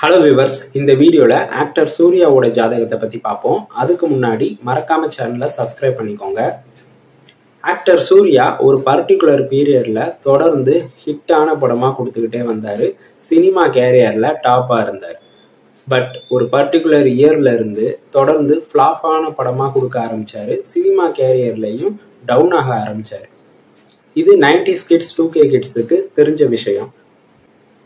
Hello viewers, இந்த வீடியோவில் actor சூர்யாவோட ஜாதகத்தை பற்றி பார்ப்போம். அதுக்கு முன்னாடி மறக்காம சேனலை சப்ஸ்கிரைப் பண்ணிக்கோங்க. ஆக்டர் சூர்யா ஒரு பர்டிகுலர் பீரியடில் தொடர்ந்து ஹிட்டான படமாக கொடுத்துக்கிட்டே வந்தார். சினிமா கேரியரில் டாப்பாக இருந்தார். பட் ஒரு பர்டிகுலர் இயரில் இருந்து தொடர்ந்து ஃப்ளாப்பான படமாக கொடுக்க ஆரம்பித்தார். சினிமா கேரியர்லையும் டவுன் ஆக ஆரம்பித்தார். இது 90s கிட்ஸ் 2K கிட்ஸுக்கு தெரிஞ்ச விஷயம்.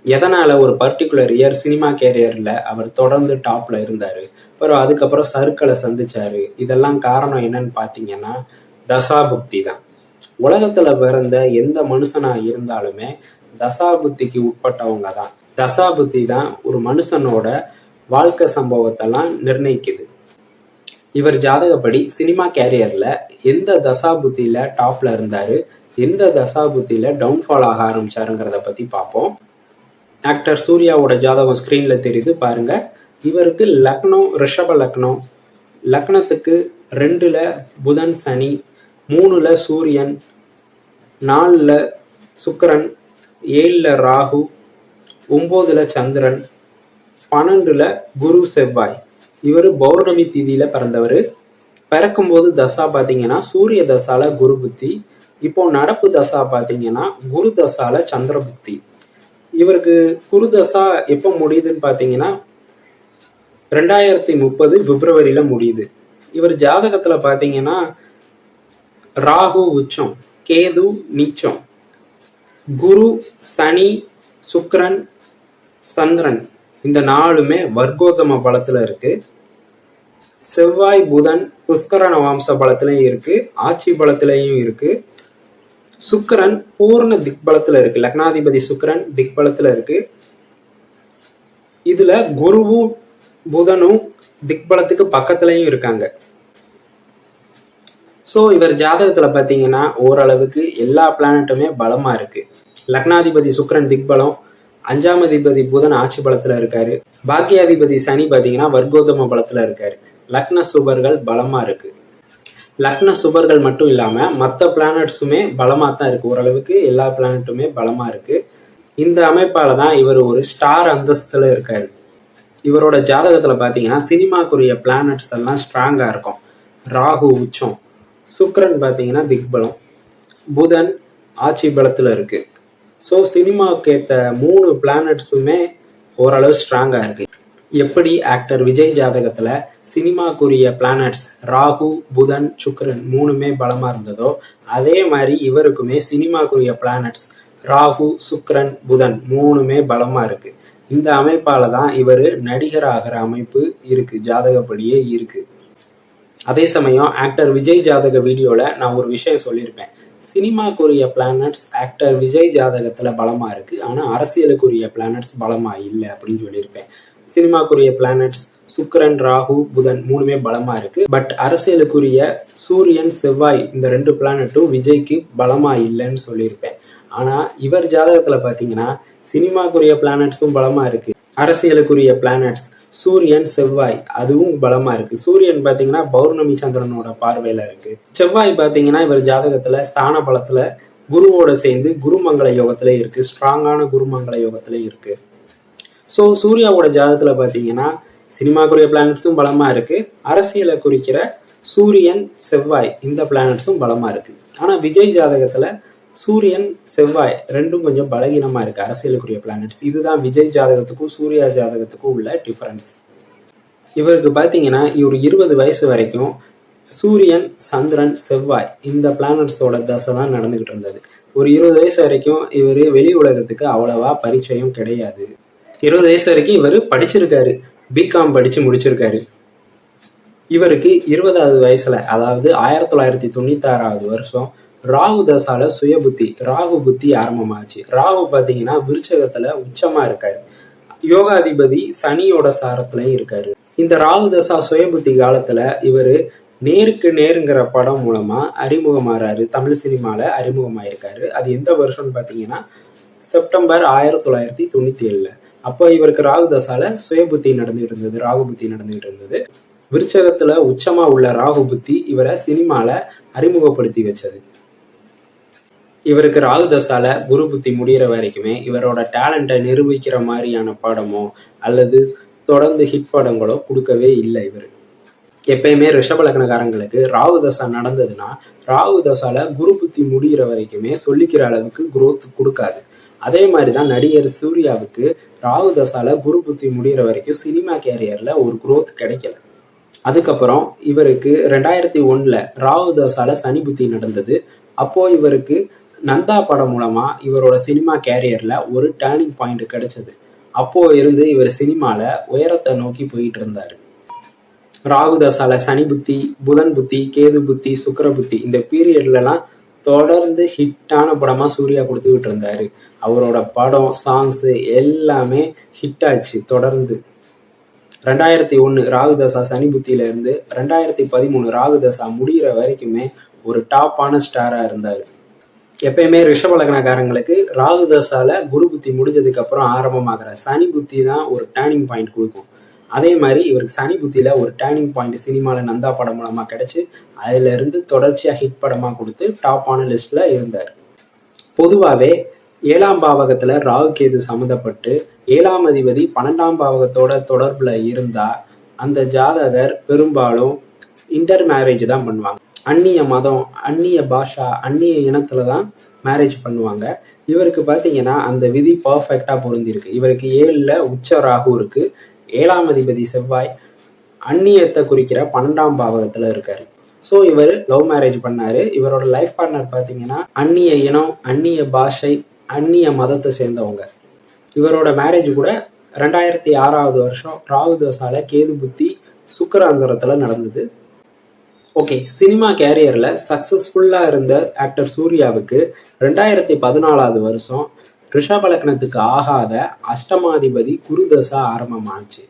எதனால் ஒரு பர்டிகுலர் இயர் சினிமா கேரியரில் அவர் தொடர்ந்து டாப்பில் இருந்தார். அப்புறம் அதுக்கப்புறம் சர்க்கிளை சந்திச்சார். இதெல்லாம் காரணம் என்னன்னு பார்த்தீங்கன்னா தசாபுக்தி தான். உலகத்தில் பிறந்த எந்த மனுஷனாக இருந்தாலுமே தசாபுத்திக்கு உட்பட்டவங்க தான். தசாபுத்தி தான் ஒரு மனுஷனோட வாழ்க்கை சம்பவத்தெல்லாம் நிர்ணயிக்குது. இவர் ஜாதகப்படி சினிமா கேரியரில் எந்த தசாபுத்தியில் டாப்பில் இருந்தார், எந்த தசாபுத்தியில் டவுன்ஃபால் ஆக ஆரம்பிச்சாருங்கிறத பற்றி பார்ப்போம். ஆக்டர் சூர்யாவோட ஜாதகம் ஸ்க்ரீனில் தெரியுது பாருங்க. இவருக்கு லக்னம் ரிஷப லக்னம். லக்னத்துக்கு 2ல் புதன் சனி, 3ல் சூரியன், 4ல் சுக்கிரன், 7ல் ராகு, 9ல் சந்திரன், 12ல் குரு செவ்வாய். இவர் பௌர்ணமி திதியில் பிறந்தவர். பிறக்கும்போது தசா பார்த்தீங்கன்னா சூரிய தசால குரு புத்தி. இப்போ நடப்பு தசா பார்த்தீங்கன்னா குரு தசால சந்திர புத்தி. இவருக்கு குரு தசா எப்போ முடியுதுன்னு பார்த்தீங்கன்னா 2030 பிப்ரவரியில் முடியுது. இவர் ஜாதகத்தில் பார்த்தீங்கன்னா ராகு உச்சம், கேது நீச்சம், குரு சனி சுக்கிரன் சந்திரன் இந்த 4மே வர்க்கோத்தம பலத்தில் இருக்கு. செவ்வாய் புதன் புஷ்கரண வம்ச பலத்திலையும் இருக்கு, ஆட்சி பலத்திலையும் இருக்கு. சுக்கிரன் பூர்ண திக்பலத்துல இருக்கு. லக்னாதிபதி சுக்கிரன் திக்பலத்துல இருக்கு. இதுல குருவும் புதனும் திக்பலத்துக்கு பக்கத்துலயும் இருக்காங்க. ஸோ இவர் ஜாதகத்துல பாத்தீங்கன்னா ஓரளவுக்கு எல்லா பிளானட்டுமே பலமா இருக்கு. லக்னாதிபதி சுக்கிரன் திக்பலம், 5ஆம் அதிபதி புதன் ஆட்சி பலத்துல இருக்காரு. பாக்கியாதிபதி சனி பாத்தீங்கன்னா வர்க்கோத்தம பலத்துல இருக்காரு. லக்ன சுபர்கள் பலமா இருக்கு. லக்ன சுபர்கள் மட்டும் இல்லாமல் மற்ற பிளானட்ஸுமே பலமாக தான் இருக்குது. ஓரளவுக்கு எல்லா பிளானட்டுமே பலமாக இருக்குது. இந்த அமைப்பால் தான் இவர் ஒரு ஸ்டார் அந்தஸ்தில் இருக்கார். இவரோட ஜாதகத்தில் பார்த்தீங்கன்னா சினிமாக்குரிய பிளானட்ஸ் எல்லாம் ஸ்ட்ராங்காக இருக்கும். ராகு உச்சம், சுக்கிரன் பார்த்தீங்கன்னா திக்பலம், புதன் ஆட்சி பலத்தில் இருக்குது. ஸோ சினிமாவுக்கு ஏற்ற 3 பிளானட்ஸுமே ஓரளவு ஸ்ட்ராங்காக இருக்குது. எப்படி ஆக்டர் விஜய் ஜாதகத்துல சினிமாக்குரிய பிளானட்ஸ் ராகு புதன் சுக்கிரன் 3மே பலமா இருந்ததோ அதே மாதிரி இவருக்குமே சினிமாக்குரிய பிளானட்ஸ் ராகு சுக்கிரன் புதன் 3மே பலமா இருக்கு. இந்த அமைப்பால தான் இவர் நடிகர் ஆகிற அமைப்பு இருக்கு, ஜாதகப்படியே இருக்கு. அதே சமயம் ஆக்டர் விஜய் ஜாதக வீடியோல நான் ஒரு விஷயம் சொல்லியிருப்பேன். சினிமாக்குரிய பிளானட்ஸ் ஆக்டர் விஜய் ஜாதகத்துல பலமா இருக்கு, ஆனா அரசியலுக்குரிய பிளானட்ஸ் பலமா இல்லை அப்படின்னு சொல்லியிருப்பேன். சினிமாக்குரிய பிளானட்ஸ் சுக்கிரன் ராகு புதன் 3மே பலமா இருக்கு. பட் அரசியலுக்குரிய சூரியன் செவ்வாய் இந்த 2 பிளானட்டும் விஜய்க்கு பலமா இல்லைன்னு சொல்லியிருப்பேன். ஆனா இவர் ஜாதகத்துல பாத்தீங்கன்னா சினிமாக்குரிய பிளானட்ஸும் பலமா இருக்கு, அரசியலுக்குரிய பிளானட்ஸ் சூரியன் செவ்வாய் அதுவும் பலமா இருக்கு. சூரியன் பாத்தீங்கன்னா பௌர்ணமி சந்திரனோட பார்வையில இருக்கு. செவ்வாய் பாத்தீங்கன்னா இவர் ஜாதகத்துல ஸ்தான பலத்துல குருவோட சேர்ந்து குருமங்கள யோகத்துல இருக்கு, ஸ்ட்ராங்கான குருமங்கள யோகத்துல இருக்கு. ஸோ சூர்யாவோட ஜாதகத்தில் பார்த்தீங்கன்னா சினிமாக்குரிய பிளானட்ஸும் பலமாக இருக்குது, அரசியலை குறிக்கிற சூரியன் செவ்வாய் இந்த பிளானட்ஸும் பலமாக இருக்குது. ஆனால் விஜய் ஜாதகத்தில் சூரியன் செவ்வாய் 2ம் கொஞ்சம் பலகீனமாக இருக்குது, அரசியலுக்குரிய பிளானட்ஸ். இதுதான் விஜய் ஜாதகத்துக்கும் சூர்யா ஜாதகத்துக்கும் உள்ள டிஃபரன்ஸ். இவருக்கு பார்த்தீங்கன்னா இவர் 20 வயசு வரைக்கும் சூரியன் சந்திரன் செவ்வாய் இந்த பிளானட்ஸோட தசை தான் நடந்துகிட்டு இருந்தது. ஒரு 20 வயசு வரைக்கும் இவர் வெளி உலகத்துக்கு அவ்வளவா பரிச்சயம் கிடையாது. 20 வயசு வரைக்கும் இவர் படிச்சிருக்காரு, பிகாம் படிச்சு முடிச்சிருக்காரு. இவருக்கு 20வது வயசுல அதாவது 1996வது வருஷம் ராகு தசால சுயபுத்தி ராகு புத்தி ஆரம்பமாச்சு. ராகு பார்த்தீங்கன்னா விருச்சகத்துல உச்சமா இருக்காரு, யோகாதிபதி சனியோட சாரத்துலயும் இருக்காரு. இந்த ராகு தசா சுயபுத்தி காலத்துல இவர் நேருக்கு நேருங்கிற படம் மூலமா அறிமுகமாறாரு, தமிழ் சினிமால அறிமுகமாயிருக்காரு. அது எந்த வருஷம்னு பார்த்தீங்கன்னா செப்டம்பர் 1997. அப்போ இவருக்கு ராகு தசால சுயபுத்தி நடந்துகிட்டு இருந்தது, ராகு புத்தி நடந்துகிட்டு இருந்தது. விருச்சகத்துல உச்சமா உள்ள ராகு புத்தி இவரை சினிமால அறிமுகப்படுத்தி வச்சது. இவருக்கு ராகு தசால குரு புத்தி முடிகிற வரைக்குமே இவரோட டேலண்ட்டை நிரூபிக்கிற மாதிரியான படமோ அல்லது தொடர்ந்து ஹிட் படங்களோ கொடுக்கவே இல்லை. இவர் எப்பயுமே ரிஷப லக்னக்காரங்களுக்கு ராகு தசா நடந்ததுன்னா ராகு தசால குரு புத்தி முடிகிற வரைக்குமே சொல்லிக்கிற அளவுக்கு குரோத் கொடுக்காது. அதே மாதிரி தான் நடிகர் சூர்யாவுக்கு ராகு தசால குரு புத்தி முடிகிற வரைக்கும் சினிமா கேரியர்ல ஒரு குரோத் கிடைக்கல. அதுக்கப்புறம் இவருக்கு 2001 ராகு தசால சனி புத்தி நடந்தது. அப்போ இவருக்கு நந்தா படம் மூலமா இவரோட சினிமா கேரியர்ல ஒரு டேர்னிங் பாயிண்ட் கிடைச்சது. அப்போ இருந்து இவர் சினிமால உயரத்தை நோக்கி போயிட்டு இருந்தாரு. ராகு தசால சனி புத்தி, புதன் புத்தி, கேது புத்தி, சுக்கிர புத்தி இந்த பீரியட்லலாம் தொடர்ந்து ஹிட்டான படமா சூர்யா கொடுத்துக்கிட்டு இருந்தாரு. அவரோட படம், சாங்ஸ் எல்லாமே ஹிட் ஆச்சு தொடர்ந்து. 2001 ராகு தசா சனி புத்தியில இருந்து 2013 ராகு தசா முடிகிற வரைக்குமே ஒரு டாப்பான ஸ்டாரா இருந்தாரு. எப்பயுமே ரிஷப லக்னக்காரங்களுக்கு ராகு தசால குரு புத்தி முடிஞ்சதுக்கு அப்புறம் ஆரம்பமாகிற சனி புத்தி தான் ஒரு டேர்னிங் பாயிண்ட் கொடுக்கும். அதே மாதிரி இவருக்கு சனி புத்தியில ஒரு டேர்னிங் பாயிண்ட் சினிமால நந்தா படம் மூலமா கிடைச்சு அதுல இருந்து தொடர்ச்சியா ஹிட் படமா கொடுத்து டாப்பான லிஸ்ட்ல இருந்தார். பொதுவாகவே 7ஆம் பாவகத்துல ராகு கேது சம்மந்தப்பட்டு 7ஆம் அதிபதி 12ஆம் பாவகத்தோட தொடர்புல இருந்தா அந்த ஜாதகர் பெரும்பாலும் இன்டர் மேரேஜ் தான் பண்ணுவாங்க. அந்நிய மதம், அந்நிய பாஷா, அந்நிய இனத்துல தான் மேரேஜ் பண்ணுவாங்க. இவருக்கு பார்த்தீங்கன்னா அந்த விதி பர்ஃபெக்டா பொருந்திருக்கு. இவருக்கு 7ல் உச்ச ராகு இருக்கு. 7ஆம் அதிபதி செவ்வாய் அந்நியத்தை குறிக்கிற 12ஆம் பாவகத்துல இருக்காரு. ஸோ இவர் லவ் மேரேஜ் பண்ணாரு. இவரோட லைஃப் பார்ட்னர் பார்த்தீங்கன்னா அந்நிய இனம், அந்நிய பாஷை, அந்நிய மதத்தை சேர்ந்தவங்க. இவரோட மேரேஜ் கூட 2006வது வருஷம் ராகு தசால கேது புத்தி சுக்கிராந்தரத்துல நடந்தது. ஓகே, சினிமா கேரியர்ல சக்சஸ்ஃபுல்லா இருந்த ஆக்டர் சூர்யாவுக்கு 2014வது வருஷம் ரிஷப லக்னத்துக்கு ஆகாத அஷ்டமாதிபதி குருதசா ஆரம்பமாச்சு.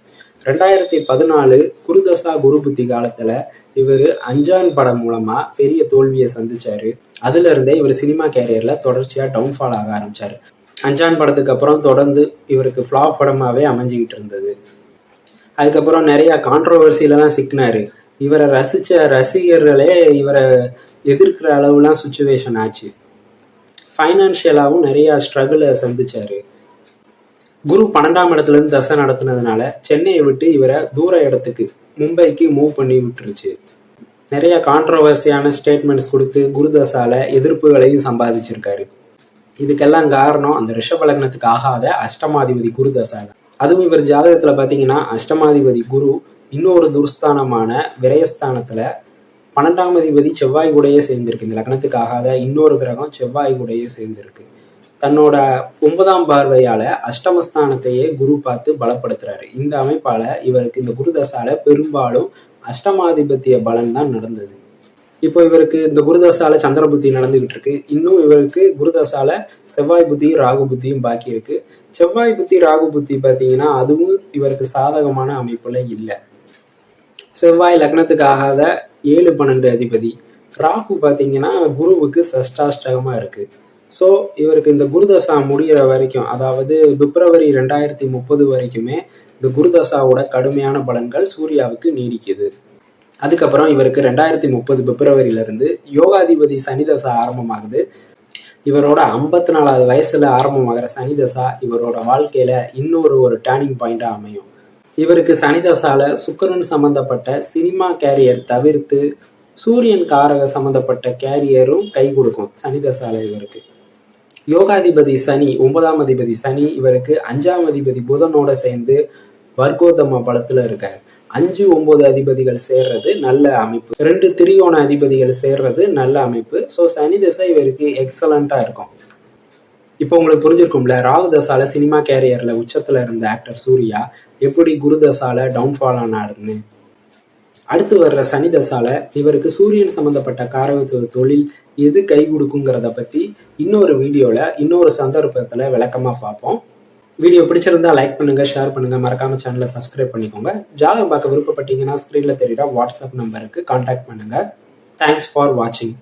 2014 குருதசா குரு புத்தி காலத்துல இவர் அஞ்சான் படம் மூலமா பெரிய தோல்வியை சந்திச்சாரு. அதுல இருந்தே இவர் சினிமா கேரியர்ல தொடர்ச்சியா டவுன்ஃபால் ஆக ஆரம்பிச்சாரு. அஞ்சான் படத்துக்கு அப்புறம் தொடர்ந்து இவருக்கு ஃப்ளாப் படமாவே அமைஞ்சுக்கிட்டு இருந்தது. அதுக்கப்புறம் நிறைய கான்ட்ரோவர்சியில தான் சிக்கினாரு. இவரை ரசிச்ச ரசிகர்களே இவரை எதிர்க்கிற அளவுலாம் சுச்சுவேஷன் ஆச்சு. ஃபைனான்ஷியலாகவும் நிறைய ஸ்ட்ரகிளை சந்திச்சாரு. குரு 12ஆம் இடத்துல இருந்து தசை நடத்தினதுனால சென்னையை விட்டு இவரை தூர இடத்துக்கு மும்பைக்கு மூவ் பண்ணி விட்டுருச்சு. நிறைய கான்ட்ரோவர்சியான ஸ்டேட்மெண்ட்ஸ் கொடுத்து குருதசால எதிர்ப்புகளையும் சம்பாதிச்சிருக்காரு. இதுக்கெல்லாம் காரணம் அந்த ரிஷப லக்னத்துக்கு ஆகாத அஷ்டமாதிபதி குருதசா. அதுவும் இவர் ஜாதகத்துல பாத்தீங்கன்னா அஷ்டமாதிபதி குரு இன்னொரு துர்ஸ்தானமான விரயஸ்தானத்துல 12ஆம் அதிபதி செவ்வாய் கூடயே சேர்ந்திருக்கு. இந்த லக்னத்துக்கு ஆகாத இன்னொரு கிரகம் செவ்வாய் கூடயே சேர்ந்திருக்கு. தன்னோட 9ஆம் பார்வையால அஷ்டமஸ்தானத்தையே குரு பார்த்து பலப்படுத்துறாரு. இந்த அமைப்பால இவருக்கு இந்த குருதசால பெரும்பாலும் அஷ்டமாதிபத்திய பலன் தான் நடந்தது. இப்போ இவருக்கு இந்த குருதசால சந்திர புத்தி நடந்துகிட்டு இருக்கு. இன்னும் இவருக்கு குருதசால செவ்வாய் புத்தியும் ராகு புத்தியும் பாக்கி இருக்கு. செவ்வாய் புத்தி ராகு புத்தி பார்த்தீங்கன்னா அதுவும் இவருக்கு சாதகமான அமைப்புல இல்லை. செவ்வாய் லக்னத்துக்கு ஆகாத 7-12 அதிபதி. ராகு பார்த்தீங்கன்னா குருவுக்கு சஷ்டாஷ்டகமா இருக்கு. ஸோ இவருக்கு இந்த குருதசா முடிகிற வரைக்கும், அதாவது பிப்ரவரி 2030 வரைக்குமே இந்த குருதசாவோட கடுமையான பலன்கள் சூர்யாவுக்கு நீடிக்குது. அதுக்கப்புறம் இவருக்கு 2030 பிப்ரவரியிலிருந்து யோகாதிபதி சனிதசா ஆரம்பமாகுது. இவரோட 54வது வயசுல ஆரம்பமாகிற சனிதசா இவரோட வாழ்க்கையில இன்னொரு டேர்னிங் பாயிண்டா அமையும். இவருக்கு சனிதசால சுக்கிரன் சம்பந்தப்பட்ட சினிமா கேரியர் தவிர்த்து சூரியன் காரக சம்பந்தப்பட்ட கேரியரும் கை கொடுக்கும் சனிதசால இவருக்கு. யோகாதிபதி சனி, 9ஆம் அதிபதி சனி இவருக்கு 5ஆம் அதிபதி புதனோட சேர்ந்து வர்க்கோத்தம பலத்துல இருக்காரு. 5-9 அதிபதிகள் சேர்றது நல்ல அமைப்பு. 2 திரியோண அதிபதிகள் சேர்றது நல்ல அமைப்பு. ஸோ சனி தசை இவருக்கு எக்ஸலண்டா இருக்கும். இப்போ உங்களுக்கு புரிஞ்சிருக்கும்ல, ராகு தசால சினிமா கேரியர்ல உச்சத்துல இருந்த ஆக்டர் சூர்யா எப்படி குருதசால டவுன்ஃபால் ஆனாருன்னு. அடுத்து வர்ற சனி தசால இவருக்கு சூரியன் சம்பந்தப்பட்ட காரகத்துவ தொழில் எது கை கொடுக்குங்கிறத பத்தி இன்னொரு வீடியோல இன்னொரு சந்தர்ப்பத்துல விளக்கமா பார்ப்போம். வீடியோ பிடிச்சிருந்தா லைக் பண்ணுங்க, ஷேர் பண்ணுங்க, மறக்காம சேனலை சப்ஸ்கிரைப் பண்ணிக்கோங்க. ஜாதகம் பார்க்க விருப்பப்பட்டீங்கன்னா ஸ்கிரீன்ல தெரியுற வாட்ஸ்அப் நம்பருக்கு கான்டாக்ட் பண்ணுங்க. தேங்க்ஸ் ஃபார் வாட்சிங்.